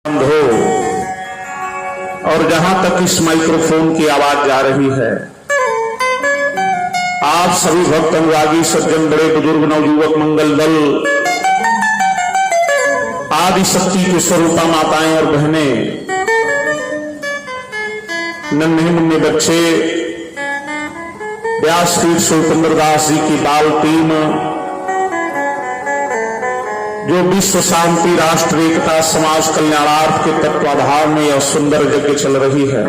हो और जहां तक इस माइक्रोफोन की आवाज जा रही है, आप सभी भक्त अनुरागी सज्जन, बड़े बुजुर्ग, नवयुवक, मंगल दल, आदि शक्ति के स्वरूपा माताएं और बहनें, नन्हे मुन्ने बच्चे, व्यासपीठ स्वतंत्र दास जी की बाल टीम, जो विश्व शांति, राष्ट्र एकता, समाज कल्याणार्थ के तत्वाधार में यह सुंदर यज्ञ चल रही है,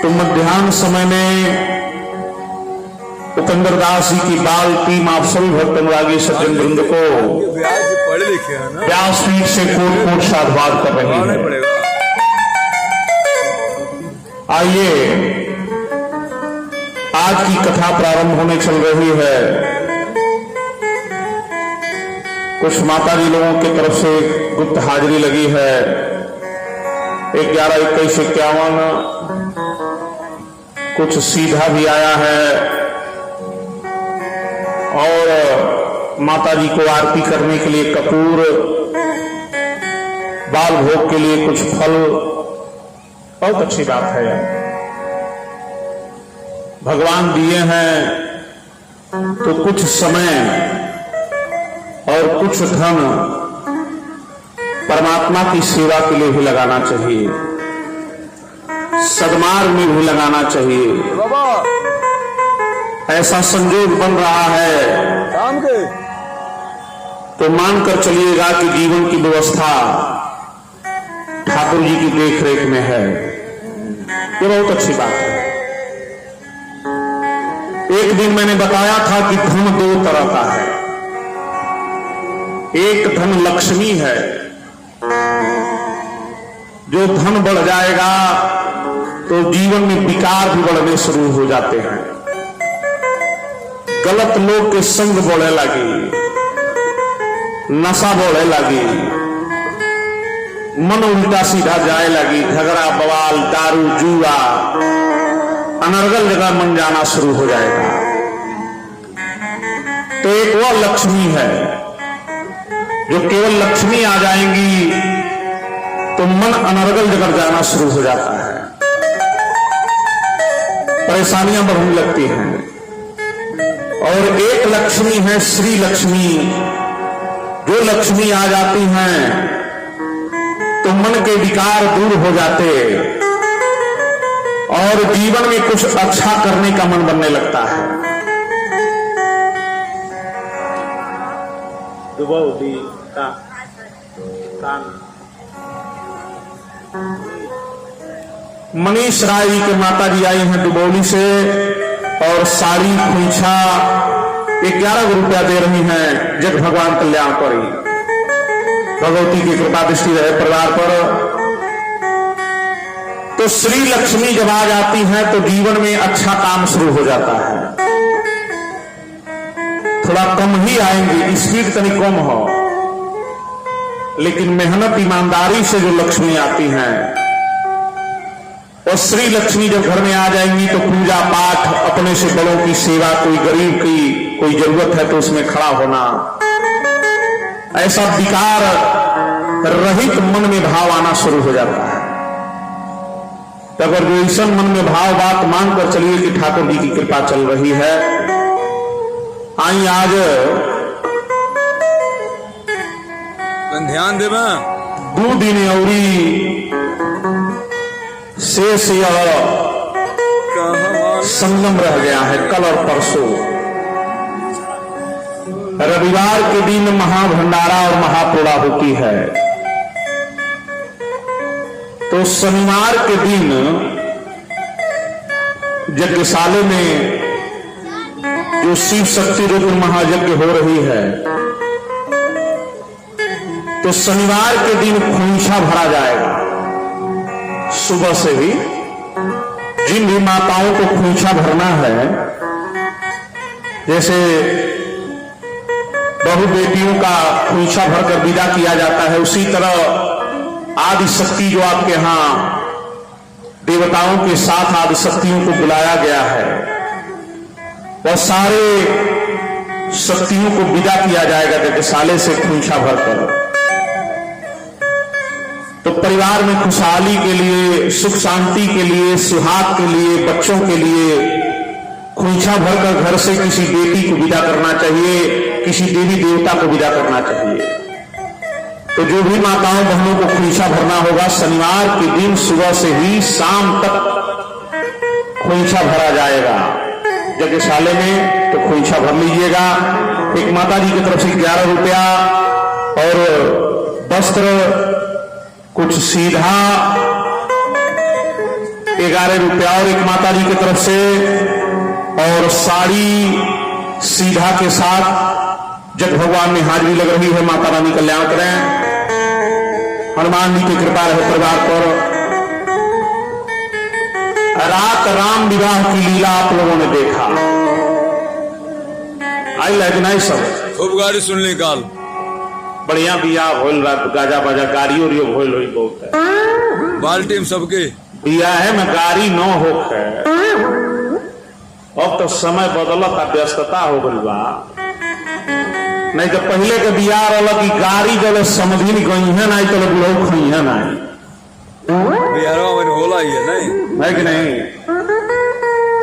तो मध्याह्न समय में उपेंद्र दास जी की बाल टीम आप सभी भक्त अनुरागी सज्जन वृंद को व्यासपीठ से कोट कोट साधुवाद कर रही है। आइए, आज की कथा प्रारंभ होने चल रही है। कुछ माता जी लोगों की तरफ से गुप्त हाजिरी लगी है। 11, 21, 51, कुछ सीधा भी आया है और माता जी को आरती करने के लिए कपूर, बाल भोग के लिए कुछ फल। बहुत अच्छी बात है यार, भगवान दिए हैं तो कुछ समय और कुछ धन परमात्मा की सेवा के लिए भी लगाना चाहिए, सदमार्ग में भी लगाना चाहिए। ऐसा संयोग बन रहा है तो मानकर चलिएगा कि जीवन की व्यवस्था ठाकुर जी की देखरेख में है। ये बहुत अच्छी बात है। एक दिन मैंने बताया था कि धन दो तरह का है। एक धन लक्ष्मी है, जो धन बढ़ जाएगा तो जीवन में विकार भी बढ़ने शुरू हो जाते हैं। गलत लोग के संग बढ़े लगी, नशा बढ़े लगी, मन उल्टा सीधा जाए लगी, झगड़ा बवाल, दारू, जुआ, अनर्गल जगह मन जाना शुरू हो जाएगा। तो एक वह लक्ष्मी है जो केवल लक्ष्मी आ जाएंगी तो मन अनर्गल जगह जाना शुरू हो जाता है, परेशानियां बढ़ने लगती हैं। और एक लक्ष्मी है श्री लक्ष्मी, जो लक्ष्मी आ जाती हैं तो मन के विकार दूर हो जाते और जीवन में कुछ अच्छा करने का मन बनने लगता है। मनीष राय जी के माता जी आई हैं दुबौली से और साड़ी खोइछा 11 रुपया दे रही हैं। जग भगवान कल्याण करी, भगवती की कृपा दृष्टि रहे परिवार पर। तो श्री लक्ष्मी जब आ जाती हैं तो जीवन में अच्छा काम शुरू हो जाता है। थोड़ा कम ही आएंगी, स्पीड तनी कम हो, लेकिन मेहनत ईमानदारी से जो लक्ष्मी आती हैं, और श्री लक्ष्मी जब घर में आ जाएंगी तो पूजा पाठ, अपने से बड़ों की सेवा, कोई गरीब की कोई जरूरत है तो उसमें खड़ा होना, ऐसा विकार रहित मन में भाव आना शुरू हो जाता है। तो अगर जो ऐसा मन में भाव बात मानकर चलिए कि ठाकुर जी की कृपा चल रही है। आई आज ध्यान देवा 2 दिन औरी शेष संगम रह गया है। कल और परसों रविवार के दिन महाभंडारा और महापूर्णा होती है, तो शनिवार के दिन यज्ञशाला में जो शिव शक्ति रुद्र महायज्ञ हो रही है, तो शनिवार के दिन खोइछा भरा जाएगा। सुबह से ही जिन भी माताओं को खोइछा भरना है, जैसे बहु बेटियों का खोइछा भरकर विदा किया जाता है, उसी तरह आदि शक्ति जो आपके यहां देवताओं के साथ आदि शक्तियों को बुलाया गया है, वह सारे शक्तियों को विदा किया जाएगा यज्ञशाला से खोइछा भरकर। तो परिवार में खुशहाली के लिए, सुख शांति के लिए, सुहाग के लिए, बच्चों के लिए खोइछा भरकर घर से किसी बेटी को विदा करना चाहिए, किसी देवी देवता को विदा करना चाहिए। तो जो भी माताओं बहनों को खोइछा भरना होगा, शनिवार के दिन सुबह से ही शाम तक खोइछा भरा जाएगा यज्ञशाला में, तो खोइछा भर लीजिएगा। एक माता जी की तरफ से 11 रुपया और वस्त्र कुछ सीधा 11 रुपया और एक माता जी की तरफ से, और साड़ी सीधा के साथ जब भगवान में हाजिरी लग रही है। माता रानी कल्याण करें, हनुमान जी की कृपा रहे परिवार पर। रात राम विवाह की लीला आप लोगों ने देखा, आई लगना सब खूब गाड़ी सुन ली काल, बढ़िया बिया भोल, रात गाजा बाजा गाड़ी और भोल हुई बहुत है। बाल टीम सबके बिया है मैं गाड़ी न होके, अब तो समय बदलता, व्यस्तता हो गई बा। नहीं तो पहले के बिया रहा कि गाड़ी जब समझी गई है ना, तो लोग खई है ना, बिहारवा में होला ही है नहीं है कि नहीं।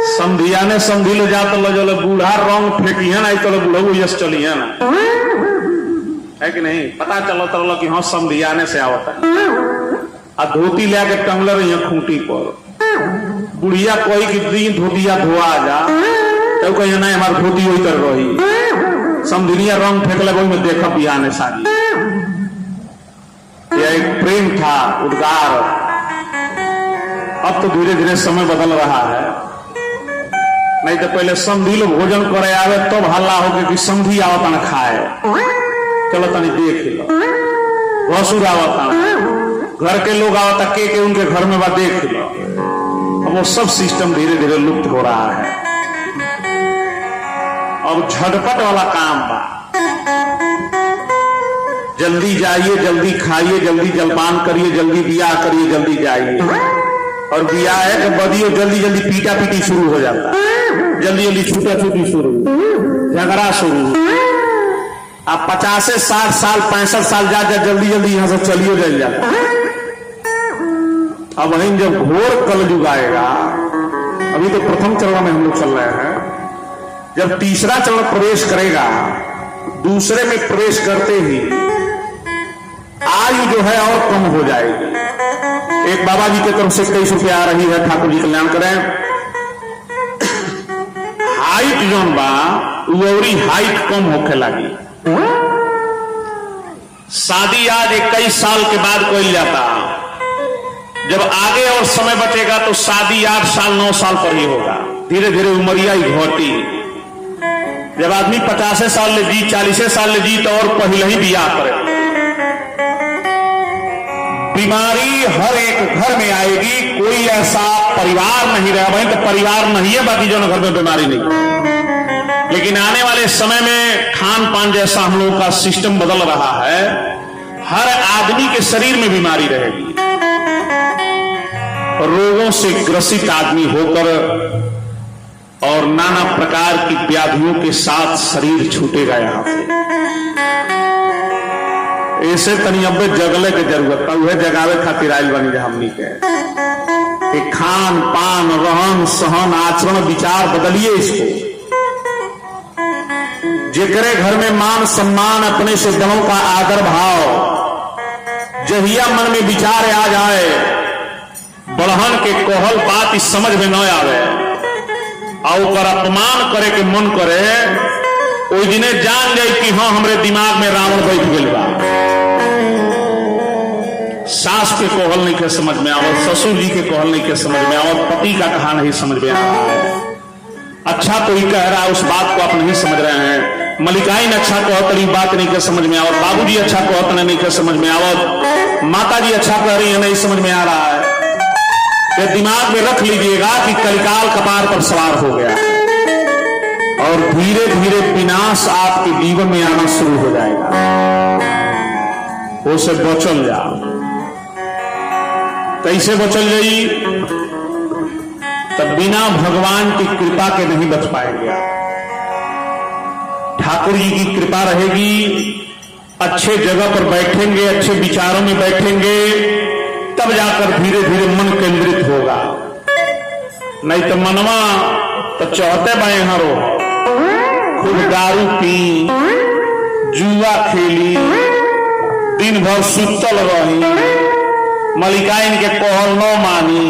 समधिया ने समझी लो जाता लो जो बूढ़ा रंग फेंकी है ना, तो बूढ़ो यश चली है ना, है कि नहीं। पता चलो तो कि हाँ समधियाने से आवता है। आ धोती लेके टंगल रही है खूंटी पर, बुढ़िया कोई कि दिन धोतिया धोआ जा, तो कही ना हमारी धोती वही तर रही, समधिनिया रंग फेंकल वही में देखा बिहाने सारी। यह एक प्रेम था, उद्गार। अब तो धीरे धीरे समय बदल रहा है। नहीं तो पहले समधी लोग भोजन करे आवे तब तो हल्ला हो कि समधी आवता न खाए, चलो तनी देख लो। भसुर आवता, घर के लोग आवता के उनके घर में बा देख लो। अब वो सब सिस्टम धीरे धीरे लुप्त हो रहा है। अब झटपट वाला काम बा, जल्दी जाइए, जल्दी खाइए, जल्दी जलपान करिए, जल्दी बियाह करिए, जल्दी जाइए। और बियाह है कि बदियो जल्दी जल्दी पीटा पीटी शुरू हो जाता, जल्दी जल्दी छूटा छूटी शुरू, झगड़ा शुरू। आप 50 60 साल 65 साल जा जल्दी जल्दी यहां से चलिए जल जाता। अब वहीं जब घोर कलयुग आएगा, अभी तो प्रथम चरण में हम लोग चल रहे हैं, जब तीसरा चरण प्रवेश करेगा, दूसरे में प्रवेश करते ही आयु जो है और कम हो जाएगी। एक बाबा जी की तरफ से 23 रुपया आ रही है, ठाकुर जी कल्याण करें। हाइट जोन बा उरी हाइट कम होके लगी। शादी आज 21 साल के बाद कोई जाता, जब आगे और समय बचेगा तो शादी 8 साल 9 साल पर ही होगा। धीरे धीरे उमरिया ही घटी। जब आदमी 50 साल ले जी, 40 साल ले जी, तो और पहले ही बियाह करे। बीमारी हर एक घर में आएगी, कोई ऐसा परिवार नहीं रहा। वहीं तो परिवार नहीं है, बाकी जो घर में बीमारी नहीं। लेकिन आने वाले समय में खान पान जैसा हम लोगों का सिस्टम बदल रहा है, हर आदमी के शरीर में बीमारी रहेगी। रोगों से ग्रसित आदमी होकर और नाना प्रकार की व्याधियों के साथ शरीर छूटेगा यहां से। ऐसे तनी अब जगले के जरूरत है, वह जगावे खातिर आयल बनी जा हमनी के खान पान रहन सहन आचरण विचार बदलिए इसको। जेकरे घर में मान सम्मान, अपने से बड़ों का आदर भाव जहिया मन में विचार आ जाए, बढ़हन के कोहल बात इस समझ में न आवे और अपमान करे के मन करे, ओई दिने जान जाए कि हाँ हमरे दिमाग में रावण बैठ गया बा। सास के कोहल नहीं के समझ में आवत, ससुर जी के कोहल नहीं के समझ में आवत, पति का कहा नहीं समझ में आ रहा है। अच्छा तो ही कह रहा है, उस बात को आप नहीं समझ रहे हैं। मलिकाइन अच्छा कहतरी बात नहीं के समझ में आवत, बाबूजी अच्छा कहते नहीं के समझ में आवत, माता जी अच्छा कह रही है नहीं समझ में आ रहा है। तो दिमाग में रख लीजिएगा कि कलिकाल कपार पर सवार हो गया और धीरे धीरे विनाश आपके जीवन में आना शुरू हो जाएगा। उसे बचल जाओ। कैसे बचल जाई? तब बिना भगवान की कृपा के नहीं बच पाएंगे। ठाकुर जी की कृपा रहेगी, अच्छे जगह पर बैठेंगे, अच्छे विचारों में बैठेंगे तब जाकर धीरे धीरे मन केंद्रित होगा। नहीं तो मनवा तो चाहते बाएं हरो, खूब दारू पी, जुआ खेली, दिन भर सुतल रही, मलिकाइन के कहल न मानी,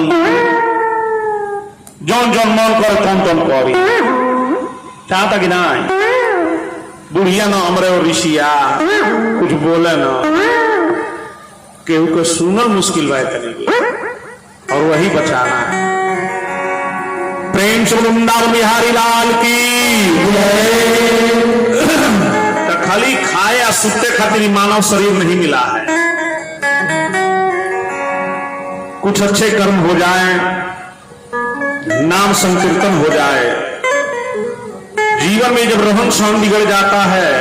जौन जौन मन कर कौन कौन करी, चाहता कि नहीं? बुढ़िया न हमरे और ऋषिया कुछ बोले न, केहू को सुनल मुश्किल बात नहीं, और वही बचाना है। प्रेम से वृंदावन बिहारी लाल की तो खाली खाए या सुते खातिर मानव शरीर नहीं मिला है। कुछ अच्छे कर्म हो जाए, नाम संकीर्तन हो जाए, जीवन में जब रहन सहन बिगड़ जाता है